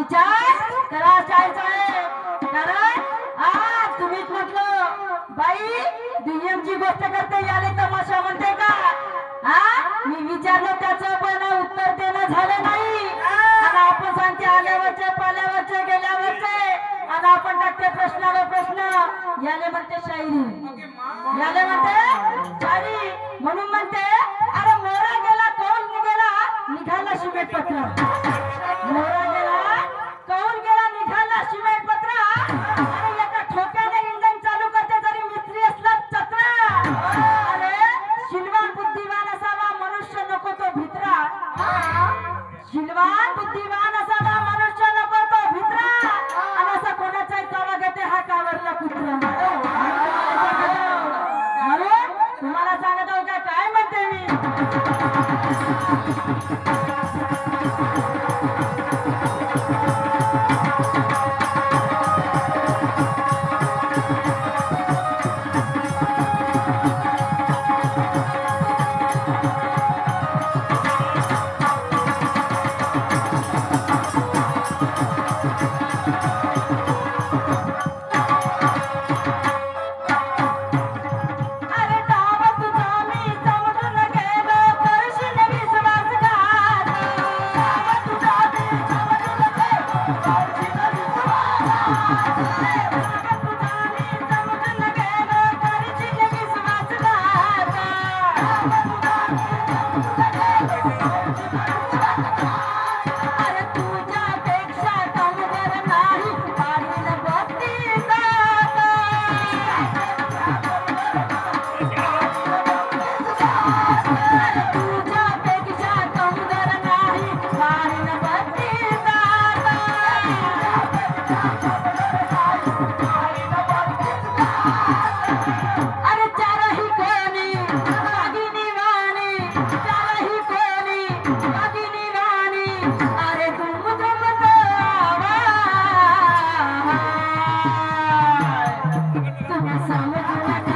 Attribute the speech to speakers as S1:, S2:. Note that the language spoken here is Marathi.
S1: विचार करा साहेब, कारण आज तुम्हीच म्हटलं बाई दुय्यमची गोष्ट करते याले तमाशा म्हणते का? मी विचारलं त्याचं पण उत्तर देणं झालं नाही. आणि आपण सांगते आल्यावरचे पाल्यावरचे गेल्यावरचे, आणि आपण टाकते प्रश्नाला प्रश्न. याले म्हणते शायरी, याले म्हणते शायरी. म्हणून म्हणते अरे मोरा गेला कौल निघाला, निघाला सिमेंट पत्र. मोरा गेला कौल गेला, निघाला सिमेंट पत्र. अरे एका ठोक्याने इंधन चालू करते तरी मिस्त्री असला चत्रा. अरे शिलवान बुद्धिवान असावा मनुष्य नको तो भित्रा. शिलवान बुद्धिवान असावा मनुष्य नको तो भित्रा. आणि असं कोणाचाही चावा घेते हा कावरला कुत्रा. म्हणून तुम्हाला सांगत आहो का काय म्हणते मी.